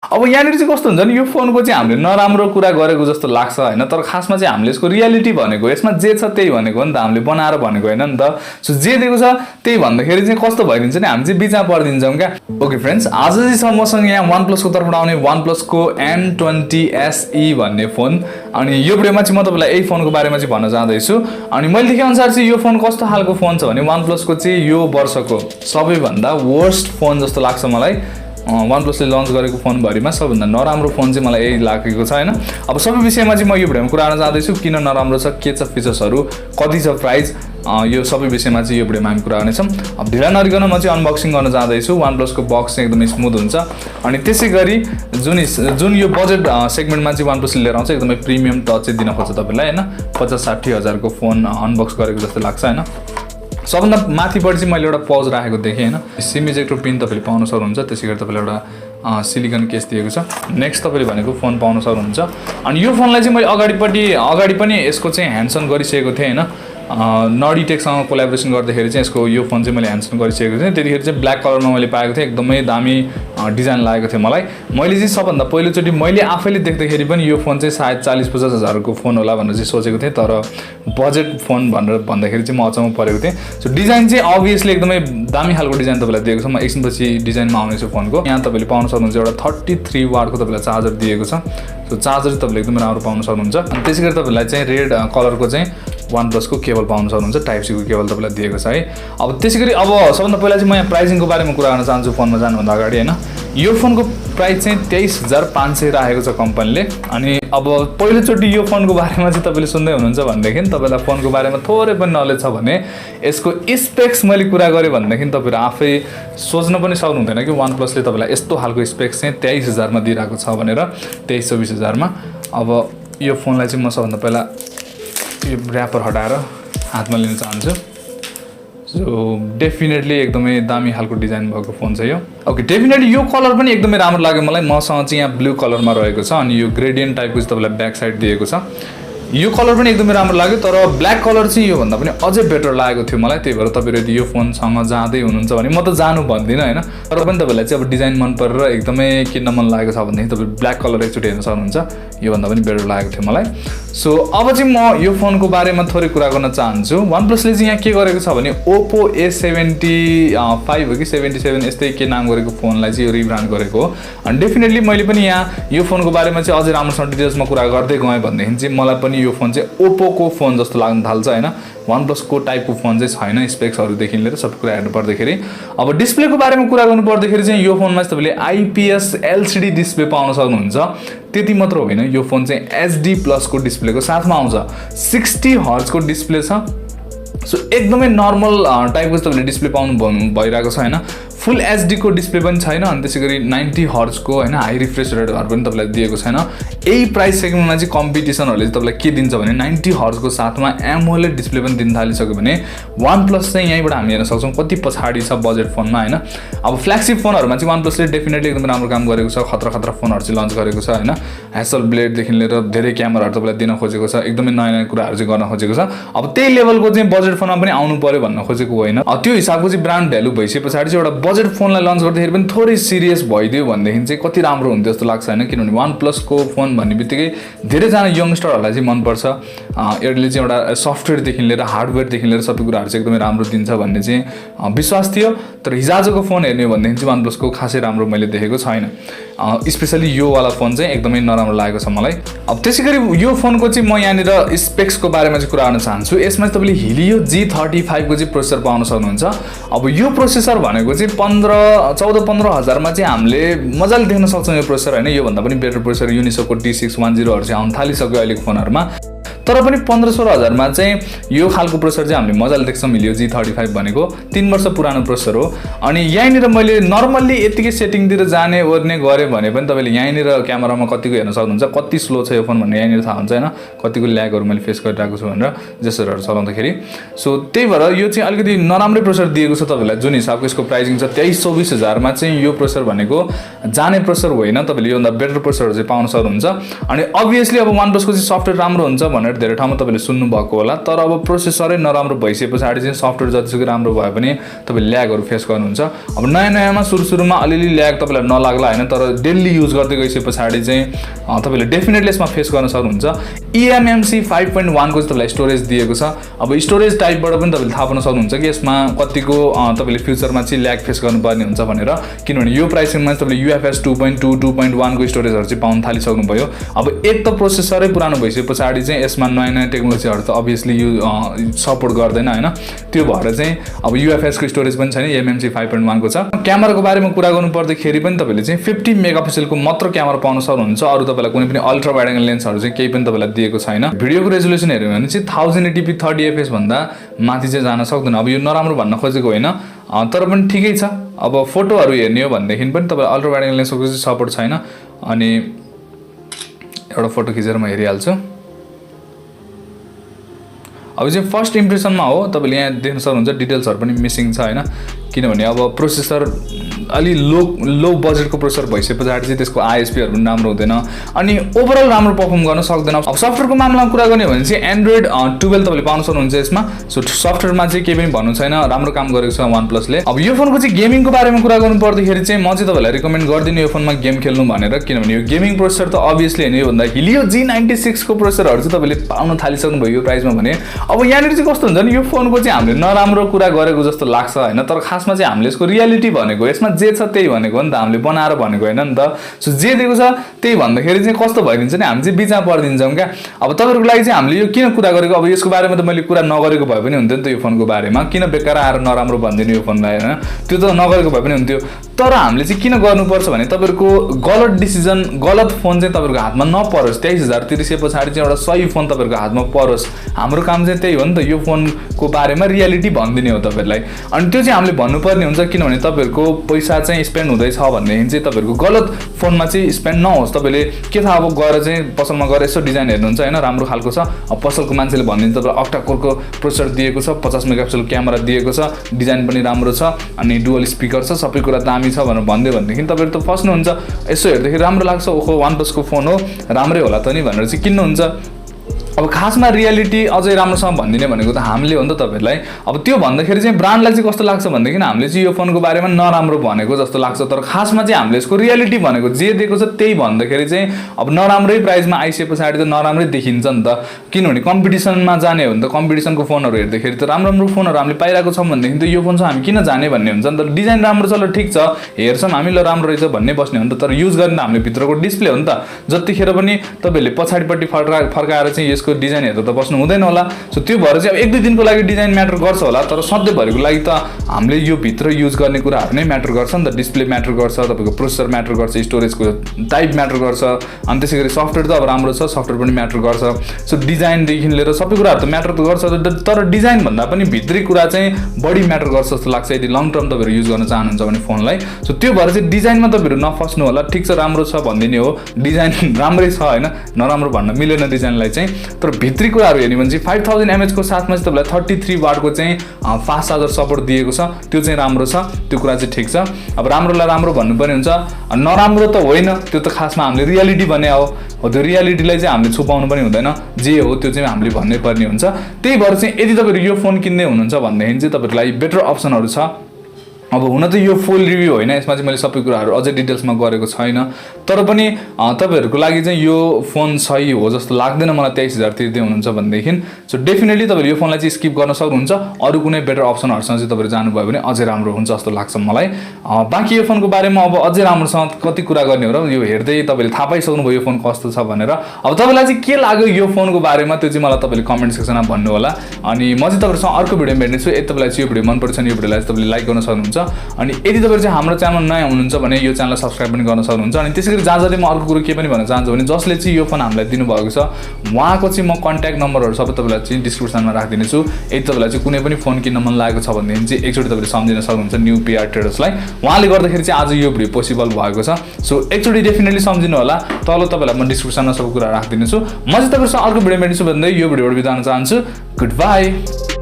अब यहाँनिर चाहिँ कस्तो हुन्छ नि यो फोनको चाहिँ हामीले नराम्रो कुरा गरेको जस्तो लाग्छ हैन, तर खासमा चाहिँ हामीले यसको रियालिटी भनेको यसमा जे छ त्यही भनेको हो नि त, हामीले बनाएर भनेको हैन नि त। सो जे दिएको छ त्यही भन्दाखेरि चाहिँ कस्तो भइदिन्छ नि, हामी चाहिँ बिचमा पर्दिन्छौँ क्या। ओके फ्रेन्ड्स, आज चाहिँ मसँग यहाँ OnePlus को तर्फबाट आउने OnePlus को N20 SE भन्ने फोन, अनि यो भिडियोमा चाहिँ म तपाईलाई यही फोनको बारेमा चाहिँ भन्न चाहदैछु। अनि मैले देखे अनुसार चाहिँ यो फोन कस्तो खालको फोन छ भने OnePlus को चाहिँ यो वर्षको सबैभन्दा वर्स्ट फोन जस्तो लाग्छ मलाई। OnePlus ले लन्च गरेको फोन भरिमा सबैभन्दा नराम्रो फोन चाहिँ मलाई यही लागेको छ हैन। अब सबै विषयमा चाहिँ म यो भिडियोमा कुरा गर्न चाहदैछु, किन नराम्रो छ, के छ फिचर्सहरु, कति छ प्राइस, यो सबै विषयमा चाहिँ यो भिडियोमा हामी कुरा गर्नेछौँ। अब ढिला नगरिकन म चाहिँ अनबक्सिङ गर्न चाहदैछु। OnePlus को बक्स चाहिँ एकदमै स्मुथ हुन्छ, अनि त्यसैगरी जुन यो बजेट सेगमेन्टमा चाहिँ OnePlus ले लिएर आउँछ एकदमै प्रिमियम टच चाहिँ दिन खोज्छ तपाईलाई हैन। 50-60 हजार को फोन अनबक्स गरेको जस्तो लाग्छ हैन। सबभन्दा माथिपट्टि चाहिँ मैले एउटा पाउच राखेको देखेँ हैन। सिम इजेक्टर पिन तपाईले पाउन सक्नुहुन्छ, त्यसैगरी तपाईले एउटा सिलिकन केस दिएको छ। नेक्स्ट तपाईले भनेको फोन पाउन सक्नुहुन्छ। अनि यो फोनलाई चाहिँ मैले अगाडि पनि यसको चाहिँ ह्यान्डसन गरिसकेको थिएँ हैन। नडी टेकसँग कोल्याबोरेसन गर्दाखेरि चाहिँ यसको यो फोन चाहिँ मैले ह्यान्डसन गरिसकेको थिएँ। त्यतिखेर चाहिँ ब्ल्याक कलरमा मैले पाएको थिएँ, एकदमै दामी डिजाइन लागेको थियो मलाई। मैले चाहिँ सबभन्दा पहिलोचोटि मैले आफैले देख्दाखेरि पनि यो फोन चाहिँ सायद 40-50 हजारको फोन होला भनेर चाहिँ सोचेको थिएँ, तर बजेट फोन भनेर भन्दाखेरि चाहिँ म अचम्म परेको थिएँ। सो डिजाइन चाहिँ अभियसली एकदमै दामी खालको डिजाइन तपाईँलाई दिएको छ। म एकछिनपछि डिजाइनमा आउनेछु फोनको। यहाँ तपाईँले पाउन सक्नुहुन्छ एउटा 33 वाटको तपाईँलाई चार्जर दिएको छ। सो चार्जर चाहिँ तपाईँले एकदमै राम्रो पाउन सक्नुहुन्छ। अनि त्यसैगरी तपाईँलाई चाहिँ रेड कलरको चाहिँ OnePlus को केबल पाउन सक्नुहुन्छ, टाइप सी को केबल तपाईँलाई दिएको छ है। अब त्यसैगरी अब सबभन्दा पहिला चाहिँ म यहाँ प्राइसिङको बारेमा कुरा गर्न चाहन्छु फोनमा जानुभन्दा अगाडि हैन। यो फोनको प्राइस चाहिँ 23,500 राखेको छ कम्पनीले। अनि अब पहिलोचोटि यो फोनको बारेमा चाहिँ तपाईँले सुन्दै हुनुहुन्छ भनेदेखि तपाईँलाई फोनको बारेमा थोरै पनि नलेज छ भने यसको स्पेक्स मैले कुरा गरेँ भनेदेखि तपाईँहरू आफै सोच्न पनि सक्नुहुँदैन कि OnePlus ले तपाईँलाई यस्तो खालको स्पेक्स चाहिँ 23,000 मा दिइरहेको छ भनेर, 23-24 हजारमा। अब यो फोनलाई चाहिँ म सबभन्दा पहिला यो र्यापर हटाएर हातमा लिन चाहन्छु। सो डेफिनेटली एकदमै दामी खालको डिजाइन भएको फोन छ यो। ओके, डेफिनेटली यो कलर पनि एकदमै राम्रो लाग्यो मलाई। मसँग चाहिँ यहाँ ब्लू कलरमा रहेको छ, अनि यो ग्रेडियन्ट टाइपको चाहिँ तपाईँलाई ब्याक साइड दिएको छ। यो कलर पनि एकदमै राम्रो लाग्यो, तर ब्ल्याक कलर चाहिँ यो भन्दा पनि अझै बेटर लागेको थियो मलाई। त्यही भएर तपाईँहरू यदि यो फोनसँग जाँदै हुनुहुन्छ भने, म त जानु भन्दिनँ हैन, तर पनि तपाईँलाई चाहिँ अब डिजाइन मन परेर एकदमै किन्न मन लागेको छ भनेदेखि तपाईँ ब्ल्याक कलर एकचोटि हेर्न सक्नुहुन्छ। यो भन्दा पनि बेटर लागेको थियो मलाई। सो अब चाहिँ म यो फोनको बारेमा थोरै कुरा गर्न चाहन्छु। OnePlus ले चाहिँ यहाँ के गरेको छ भने Oppo A75 हो कि 77 यस्तै के नाम गरेको फोनलाई चाहिँ यो रिब्रान्ड गरेको हो। अनि डेफिनेटली मैले पनि यहाँ यो फोनको बारेमा चाहिँ अझै राम्रोसँग डिटेल्समा कुरा गर्दै गएँ भनेदेखि चाहिँ मलाई पनि यो फोन चाहिँ Oppo को फोन जस्तो लाग्न थाल्छ हैन। OnePlus को टाइपको फोन चाहिँ छैन स्पेक्सहरुदेखि लिएर सबै कुरा हेर्नु पर्दाखेरि। अब डिस्प्लेको बारेमा कुरा गर्नु पर्दाखेरि चाहिँ यो फोनमा चाहिँ तपाईले IPS LCD डिस्प्ले पाउन सक्नुहुन्छ। त्यति मात्र होइन, यो फोन चाहिँ HD+ को डिस्प्लेको साथमा आउँछ। 60 हर्ज को डिस्प्ले छ। सो एकदमै नर्मल टाइपको तपाईले डिस्प्ले पाउनु भइरहेको छ हैन। फुल एचडी को डिस्प्ले पनि छैन, अनि त्यसैगरी 90 हर्ज को हैन हाई रिफ्रेश रेटहरु पनि तपाईलाई दिएको छैन। यही प्राइस सेगमेन्टमा चाहिँ कम्पिटिसनहरुले तपाईलाई के दिन्छ भने 90 हर्ज को साथमा एमोलेड डिस्प्ले पनि दिन थालिसक्यो भने OnePlus चाहिँ यहीबाट हामी हेर्न सक्छौं कति पछाडी छ बजेट फोनमा हैन। अब फ्ल्यागशिप फोनहरुमा चाहिँ OnePlus ले डेफिनेटली एकदम राम्रो काम गरेको छ, खतरा फोनहरु चाहिँ लन्च गरेको छ हैन। ह्यासल ब्लेड देखि लिएर धेरै क्यामेराहरु तपाईलाई दिन खोजेको छ, एकदमै नयाँ कुराहरु चाहिँ गर्न खोजेको छ। अब त्यही लेभलको चाहिँ बजेट फोनमा पनि आउनु पर्यो भन्न खोजेको होइन। त्यो हिसाबको चाहिँ ब्रान्ड भ्यालु भइसकेपछि चाहिँ एउटा बजेट फोनलाई लन्च गर्दाखेरि पनि थोरै सिरियस भइदियो भनेदेखि चाहिँ कति राम्रो हुन्थ्यो जस्तो लाग्छ हैन। किनभने OnePlus को फोन भन्ने बित्तिकै धेरै जना यंगस्टरहरुलाई चाहिँ मन पर्छ। यसले चाहिँ एउटा सफ्टवेयर देखि लिएर हार्डवेयर देखि लिएर सबै कुराहरु चाहिँ एकदमै राम्रो दिन्छ भन्ने चाहिँ विश्वास थियो। तर हिजोआजको फोन हेर्ने हो भनेदेखि चाहिँ OnePlus को खासै राम्रो मैले देखेको छैन। स्पेशली यो वाला फोन चाहिँ एकदमै नराम्रो लागेको छ मलाई। अब त्यसैगरी यो फोनको चाहिँ म यहाँनिर स्पेक्सको बारेमा चाहिँ कुरा गर्न चाहन्छु। यसमा चाहिँ तपाईले Helio G35 को चाहिँ प्रोसेसर पाउन सक्नुहुन्छ। अब यो प्रोसेसर भनेको चाहिँ 14-15 हजारमा चाहिँ हामीले मजाले देख्न सक्छौं यो प्रोसेसर हैन। यो भन्दा पनि बेटर प्रोसेसर युनिसोको T610 हरु चाहिँ आउन थालिसक्यो अहिलेको फोनहरुमा। तर पनि 15-16 हजारमा चाहिँ यो खालको प्रोसेसर चाहिँ हामीले मजाले देख्छौं। Helio G35 भनेको 3 वर्ष पुरानो प्रोसेसर हो। अनि यहाँनिर मैले नर्मली यतिकै सेटिङतिर जाने ओर्ने गरे भने पनि तपाईले यहाँनिर क्यामेरामा कतिको हेर्न सक्नुहुन्छ, कति स्लो छ यो फोन भन्ने यहाँनिर थाहा हुन्छ हैन। कतिको ल्यागहरु मैले फेस गरिरहेको छु भनेर जेस्चरहरु चलाउँदाखेरि। सो त्यही भएर यो चाहिँ अलिकति नराम्रो प्रोसेसर दिएको छ तपाईलाई। जुन हिसाबको यसको प्राइसिङ छ 23-24 हजारमा चाहिँ यो प्रोसेसर भनेको जाने प्रोसेसर होइन। तपाईले यो भन्दा बेटर प्रोसेसर चाहिँ पाउन सक्नुहुन्छ। अनि अभियसली अब OnePlus को चाहिँ सफ्टवेयर राम्रो हुन्छ भनेर धेरै ठाउँमा तपाईले सुन्नु भएको होला। तर अब प्रोसेसरै नराम्रो भइसकेपछि चाहिँ सफ्टवेयर जतिसुकै राम्रो भए पनि तपाईले ल्यागहरु फेस गर्नुहुन्छ। अब नयाँ नयाँमा सुरुमा अलिअलि ल्याग तपाईलाई नलाग्ला हैन, तर डेली युज गर्दै गइसके पछाडि चाहिँ तपाईले डेफिनेटली यसमा फेस गर्न सक्नुहुन्छ eMMC 5.1 को तपाईलाई स्टोरेज दिएको छ। अब स्टोरेज टाइपबाट पनि तपाईले थाहा पाउन सक्नुहुन्छ कि यसमा कतिको तपाईले फ्युचरमा चाहिँ ल्याग फेस गर्नुपर्ने हुन्छ भनेर, किनभने यो प्राइसिङमा तपाईले UFS 2.2 2.1 को स्टोरेजहरु चाहिँ पाउन थालिसक्नु भयो। अब एक त प्रोसेसरै पुरानो भइसके पछाडि चाहिँ यसमा नयाँ टेक्नोलोजीहरु त अभियसली यो सपोर्ट गर्दैन हैन, त्यो भएर चाहिँ अब UFS को स्टोरेज पनि छैन, eMMC 5.1 को छ। क्यामेराको बारेमा कुरा गर्नु पर्दाखेरि पनि तपाईले चाहिँ 50 मेगापिक्सल को मात्र क्यामेरा पाउन सक्नुहुन्छ, अरु तपाईलाई कुनै पनि अल्ट्रा वाइड एंगल लेन्सहरु चाहिँ केही पनि तपाईलाई दिएको छैन। भिडियोको रेजोल्युसन हेर्यो भने चाहिँ 1080p 30fps भन्दा माथि चाहिँ जान सक्दैन। अब यो नराम्रो भन्न खोजेको होइन, तर पनि ठिकै छ। अब फोटोहरु हेर्ने हो भन्देखि पनि तपाईलाई अल्ट्रा वाइड एंगल लेन्सको चाहिँ सपोर्ट छैन। अनि एउटा फोटो खिचेर म हेरिहाल्छु। अब चाहिँ फर्स्ट इम्प्रेसनमा हो, तपाईले यहाँ देख्न सक्नुहुन्छ डिटेल्सहरु पनि मिसिङ छ हैन, किनभने अब प्रोसेसर अलि लो बजेटको प्रोसेसर भइसके पछाडि चाहिँ त्यसको ISP हरु पनि राम्रो हुँदैन अनि ओभरअल राम्रो परफर्म गर्न सक्दैन। अब सफ्टवेयरको मामलामा कुरा गर्ने हो भने चाहिँ एन्ड्रोइड 12 तपाईले पाउन सक्नुहुन्छ यसमा। सो सफ्टवेयरमा चाहिँ केही पनि भन्नु छैन, राम्रो काम गरेको छ OnePlusले। अब यो फोनको चाहिँ गेमिङको बारेमा कुरा गर्नु पर्दाखेरि चाहिँ म चाहिँ तपाईलाई रिकमेन्ड गर्दिनु यो फोनमा गेम खेल्नु भनेर, किनभने यो गेमिङ प्रोसेसर त अभियसली हैन, यो भन्दा Helio G96 को प्रोसेसरहरु चाहिँ तपाईले पाउन थालिसक्नु भयो यो प्राइसमा भने। अब यहाँनिर चाहिँ कस्तो हुन्छ नि, यो फोनको चाहिँ हामीले नराम्रो कुरा गरेको जस्तो लाग्छ हैन, तर खासमा चाहिँ हामीले यसको रियालिटी भनेको यसमा जे छ त्यही भनेको हो नि त, हामीले बनाएर भनेको हैन नि त। सो जे दिएको छ त्यही भन्दाखेरि चाहिँ कस्तो भइदिन्छ नि, हामी चाहिँ बिचमा पर्दिन्छौँ क्या। अब तपाईहरुको लागि चाहिँ हामीले यो किन कुरा गरेको, अब यसको बारेमा त मैले कुरा नगरेको भए पनि हुन्थ्यो नि त यो फोनको बारेमा, किन बेकार आएर नराम्रो भन्दिनु यो फोनलाई हैन, त्यो त नगरेको भए पनि हुन्थ्यो। तर हामीले चाहिँ किन गर्नुपर्छ भने तपाईहरुको गलत डिसिजन, गलत फोन चाहिँ तपाईहरुको हातमा नपरोस्, 23000 तिरिसके पछाडि चाहिँ एउटा सही फोन तपाईहरुको हातमा परोस्। हाम्रो काम चाहिँ त्यही हो नि त, यो फोनको बारेमा रियालिटी भनिदिने हो तपाईहरुलाई। अनि त्यो चाहिँ हामीले भन्नुपर्ने हुन्छ, किनभने तपाईहरुको पैसा चाहिँ स्पेन्ड हुँदैछ भनेदेखि चाहिँ तपाईहरुको गलत फोनमा चाहिँ स्पेन्ड नहोस्। तपाईले के थाहा अब गएर चाहिँ पसलमा गएर यसो डिजाइन हेर्नुहुन्छ हैन, राम्रो खालको छ, अब पसलको मान्छेले भनिदिन्छ तपाईलाई अक्टा कोरको प्रोसेसर दिएको छ, 50 मेगापिक्सल क्यामेरा दिएको छ, डिजाइन पनि राम्रो छ, अनि डुअल स्पिकर छ, सबै कुरा दामी छ भनेर भन्दै भनेदेखि तपाईहरु त फस्नुहुन्छ। यसो हेर्दाखेरि राम्रो लाग्छ, ओहो OnePlus को फोन हो, राम्रै होला त नि भनेर चाहिँ किन्नुहुन्छ। अब खासमा रियालिटी अझै राम्रोसँग भन्दिने भनेको त हामीले हो नि त तपाईहरुलाई। अब त्यो भन्दाखेरि चाहिँ ब्रान्डलाई चाहिँ कस्तो लाग्छ भन्देखि हामीले चाहिँ यो फोनको बारेमा नराम्रो भनेको जस्तो लाग्छ, तर खासमा चाहिँ हामीले यसको रियालिटी भनेको जे दिएको छ त्यही भन्दाखेरि चाहिँ अब नराम्रै प्राइसमा आइसके पछाडि त नराम्रै देखिन्छ नि त, किनभने कम्पिटिसनमा जाने हो नि त। कम्पिटिसनको फोनहरु हेर्दाखेरि त राम्रो फोनहरु हामीले पाइरहेको छौं भनेदेखि त यो फोन चाहिँ हामी किन जाने भन्ने हुन्छ नि त। डिजाइन राम्रो छ ल, ठीक छ, हेर्छौं हामी ल राम्रो रहेछ भन्ने बस्ने हो नि त, तर युज गर्ने त हामीले भित्रको डिस्प्ले हो नि त। जतिखेर पनि तपाईले पछाडिपट्टि फर्काएर चाहिँ यसको डिजाइन हेरेर त बस्नु हुँदैन होला। सो त्यो भएर चाहिँ अब 1-2 दिनको लागि डिजाइन म्याटर गर्छ होला, तर सधैँभरिको लागि त हामीले यो भित्र युज गर्ने कुराहरु नै म्याटर गर्छ नि त। डिस्प्ले म्याटर गर्छ, तपाईको प्रोसेसर म्याटर गर्छ, स्टोरेजको टाइप म्याटर गर्छ, अनि त्यसैगरी सफ्टवेयर त अब राम्रो छ, सफ्टवेयर पनि म्याटर गर्छ। सो डिजाइन देखि लिएर सबै कुराहरु त म्याटर त गर्छ, तर डिजाइन भन्दा पनि भित्री कुरा चाहिँ बढी म्याटर गर्छ जस्तो लाग्छ यदि लङ टर्म तपाईहरु युज गर्न चाहनुहुन्छ भने फोनलाई। सो त्यो भएर चाहिँ डिजाइनमा तपाईहरु नफस्नु होला, ठीक छ राम्रो छ भन्दिने हो, डिजाइन राम्रै छ हैन, नराम्रो भन्न मिलेन डिजाइनलाई चाहिँ। तर भित्री कुराहरु हेर्ने भने चाहिँ 5000 mAh को साथमा चाहिँ तपाईलाई 33 वाटको चाहिँ फास्ट चार्जर सपोर्ट दिएको छ, त्यो चाहिँ राम्रो छ, त्यो कुरा चाहिँ ठीक छ। अब राम्रोलाई राम्रो भन्नुपर्ने हुन्छ, नराम्रो त होइन, त्यो त खासमा हामीले रियालिटी भने हो, त्यो रियालिटीलाई चाहिँ हामीले छुपाउनु पनि हुँदैन, जे हो त्यो चाहिँ हामीले भन्नै पर्ने हुन्छ। त्यही भएर चाहिँ यदि तपाईहरु यो फोन किन्दै हुनुहुन्छ भन्दाखेरि चाहिँ तपाईहरुको लागि बेटर अप्सनहरु छ। अब हुन त यो फुल रिभ्यू होइन, यसमा चाहिँ मैले सबै कुराहरु अझै डिटेल्समा गरेको छैन, तर पनि तपाईहरुको लागि चाहिँ यो फोन सही हो जस्तो लाग्दैन मलाई 23000 तिर्दै हुनुहुन्छ भनेदेखि। सो डेफिनेटली तपाईले यो फोनलाई चाहिँ स्किप गर्न सक्नुहुन्छ, अरु कुनै बेटर अप्सनहरुसँग चाहिँ तपाईहरु जानुभयो भने अझै राम्रो हुन्छ जस्तो लाग्छ मलाई। बाकी यो फोनको बारेमा अब अझै राम्रोसँग कति कुरा गर्ने हो र, यो हेर्दै तपाईले थाहा पाइसक्नु भयो यो फोन कस्तो छ भनेर। अब तपाईलाई चाहिँ के लाग्यो यो फोनको बारेमा त्यो चाहिँ मलाई तपाईले कमेन्ट सेक्सनमा भन्नु होला। अनि म चाहिँ तपाईहरुसँग अर्को भिडियोमा भेट्ने छु। यदि तपाईलाई चाहिँ यो भिडियो मन पर्छ भने यो भिडियोलाई तपाईले लाइक गर्न सक्नुहुन्छ, अनि यदि तपाईहरु चाहिँ हाम्रो च्यानलमा नयाँ हुनुहुन्छ भने यो च्यानललाई सब्स्क्राइब पनि गर्न सक्नुहुन्छ। अनि त्यसैगरी जहाँजति म अर्को कुरो के पनि भन्न चाहन्छु भने जसले चाहिँ यो फोन हामीलाई दिनुभएको छ उहाँको चाहिँ म कन्ट्याक्ट नम्बरहरु सबै तपाईलाई चाहिँ डिस्क्रिप्सनमा राखिदिने छु। यदि तपाईलाई चाहिँ कुनै पनि फोन किन्न मन लागेको छ भनेदेखि चाहिँ एकचोटी तपाईले सम्झिन सक्नुहुन्छ न्यू P.R ट्रेडर्सलाई, उहाँले गर्दाखेरि चाहिँ आज यो भिडियो पोसिबल भएको छ। सो एकचोटी डेफिनेटली सम्झिनु होला, तल तपाईलाई म डिस्क्रिप्सनमा सबै कुरा राखिदिने छु। म चाहिँ तपाईहरुसँग अर्को भिडियोमा भेट्छु भन्दै यो भिडियोबाट बिदा हुन चाहन्छु। Good by.